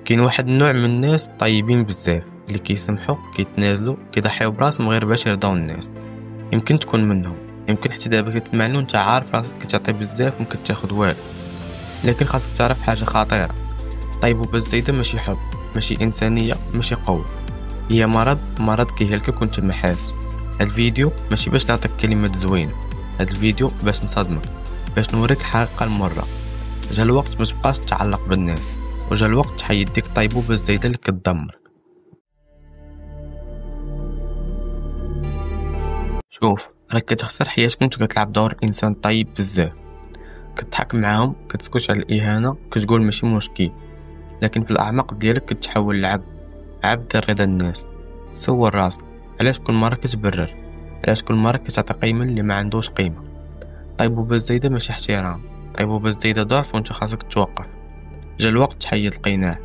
كاين واحد النوع من الناس طيبين بزاف اللي كيسمحوا كيتنازلوا كيضحيو براسهم غير باش يرضاو الناس. يمكن تكون منهم، يمكن حتى دابا كتسمعني وانت عارف راسك كتعطي بزاف وما كتاخذ والو، لكن خاصك تعرف حاجه خطيره. طيب وبالزايده ماشي حب، ماشي انسانيه، ماشي قوه، هي مرض كيهلكك وانت ما حاس. هاد الفيديو ماشي باش نعطيك كلمات زوينه، هاد الفيديو باش نصدمك، باش نوريك الحقيقه المره. جا الوقت ما تبقاش تتعلق بالناس، وجا الوقت تحيد ديك الطيبوبه بالزايده اللي كتدمرك. شوف، راك كتخسر حياتك وانت كتلعب دور انسان طيب بزاف، كتضحك معاهم، كتسكت على الاهانه، كتقول ماشي مشكل، لكن في الاعماق ديالك كتحول عبد رضا الناس. سول راسك، علاش كل مره كتبرر؟ علاش كل مره كتعطي قيمه اللي ما عندوش قيمه؟ طيبوبه الزايده ماشي احترام، طيبوبه الزايده ضعف، وانت خاصك توقف. جا الوقت تحيد القناع،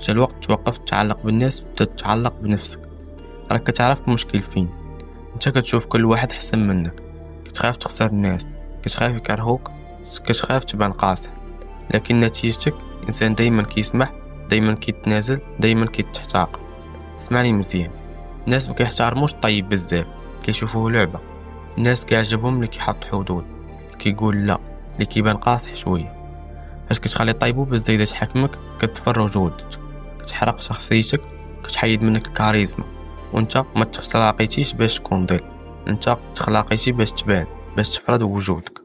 جا الوقت توقف تتعلق بالناس وتتعلق بنفسك. راك كتعرف المشكل فين؟ انت كتشوف كل واحد احسن منك، كتخاف تخسر الناس، كتخاف يكرهوك، كتخاف تبان قاصح، لكن نتيجتك انسان دايما كيسمح، دايما كيتنازل، دايما كيتحتاق. اسمعني مزيان، الناس ما كيحترموش طيب بزاف، كيشوفوه لعبه. الناس كيعجبهم اللي كيحط حدود، كيقول لا، اللي كيبان قاصح شويه. فاش كتخلي طيبوبه الزايده تحكمك كتفر وجودك، كتحرق شخصيتك، كتحيد منك الكاريزما. وانت ما تخلقيتيش باش تكون ضل، انت تخلقيتي باش تبان، باش تفرض وجودك.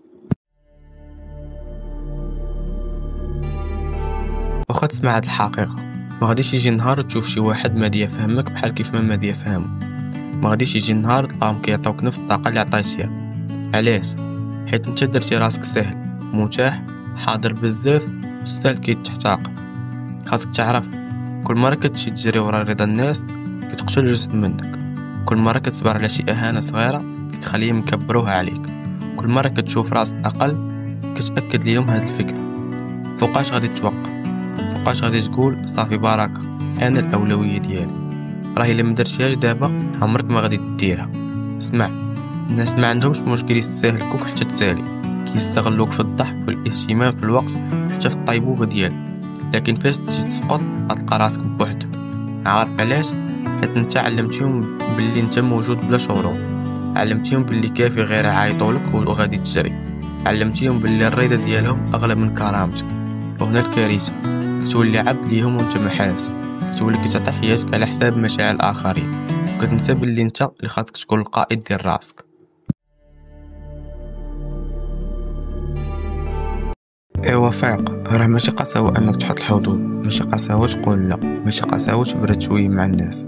واخا تسمع هاد الحقيقه، ما غاديش يجي نهار تشوف شي واحد مادي يفهمك بحال كيف ما مادي يفهمه. ما غاديش يجي نهار تلقاهم كيعطيوك نفس الطاقه اللي عطيتيها. علاش؟ حيت انت درتي راسك سهل، متاح، حاضر بزاف، مستاهل كيتحتاق. خاصك تعرف، كل مره كتمشي تجري ورا رضا الناس كتقتل جزء منك. كل مره كتصبر على شي اهانه صغيره كتخليهم يكبروها عليك. كل مره كتشوف راسك اقل كتاكد ليهم هاد الفكره. فوقاش غادي توقف؟ فوقاش غادي تقول صافي بركه، انا الاولويه ديالي؟ راهي الا ما درتيهاش دابا عمرك ما غادي ديرها. اسمع، الناس ما عندهمش مشكل يستهلكوك حتى تسالي، كيستغلوك في الضحك والاهتمام في الوقت، حتى في الطيبوبه ديالك. لكن فاش تجي تسقط غتلقى راسك بوحدك. عارف علاش؟ حيت انت علمتيهم باللي انت موجود بلا شروط، علمتيهم باللي كافي غير يعيطولك وغادي تجري، علمتيهم باللي الرضا ديالهم اغلى من كرامتك. وهنا الكارثه، كتولي عبد ليهم وانت ما حاس، كتولي كتعطي حياتك على حساب مشاعر الاخرين، وكتنسى باللي انت اللي خاصك تكون القائد ديال راسك. ايوا فايق، راه ماشي قساوة انك تحط الحدود، ماشي قساوة تقول لا، ماشي قساوة تبرد شوية مع الناس.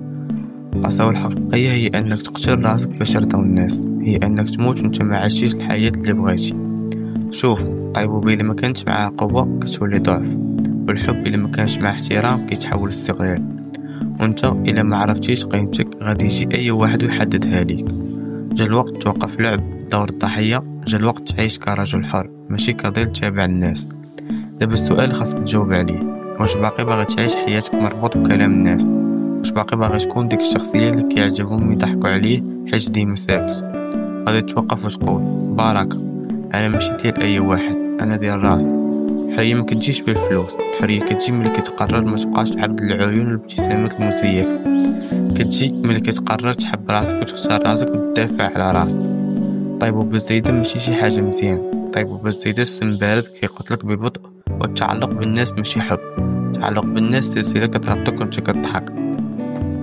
القساوة الحقيقية هي انك تقتل راسك باش يرضاو الناس، هي انك تموت وانت ما عشتيش الحياة اللي بغيتي. شوف، الطيبوبة الا ما كانتش معها قوة كتولي ضعف، والحب الا ما كانش معاه احترام كيتحول استغلال، وانت الا ما عرفتيش قيمتك غادي يجي اي واحد ويحددها ليك. جا الوقت توقف لعب دور الضحية، جا الوقت تعيش كرجل حر ماشي كضيل تابع الناس. دابا السؤال خاصك تجاوب عليه، واش باقي باغي تعيش حياتك مربوط بكلام الناس؟ واش باقي باغي تكون ديك الشخصية اللي كيعجبهم يضحكوا عليه حيت ديما ساكت؟ غادي توقف وتقول بركة، انا ماشي ديال اي واحد، انا ديال راسي. الحرية ما كتجيش بالفلوس، الحرية كتجي ملي كتقرر ما تبقاش عبد العيون والابتسامات المزيفة، كتجي ملي كتقرر تحب راسك وتختار راسك وتدافع على راسك. طيبوبة الزايدة ماشي شي حاجة مزيان، طيبوبة الزايدة السم بارد كيقتلك ببطء. والتعلق بالناس ماشي حب، التعلق بالناس سلسلة كتربطك وانت كتضحك.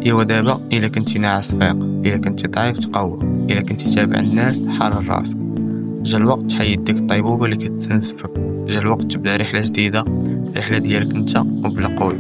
ايوا دابا الا كنتي ناعس فايق، الا كنتي ضعيف تقوى، الا كنتي تابع الناس حرر راسك. جا الوقت تحيد ديك الطيبوبة اللي كتستنزفك، جا الوقت تبدا رحلة جديدة، رحلة ديالك انت وبلا قوي.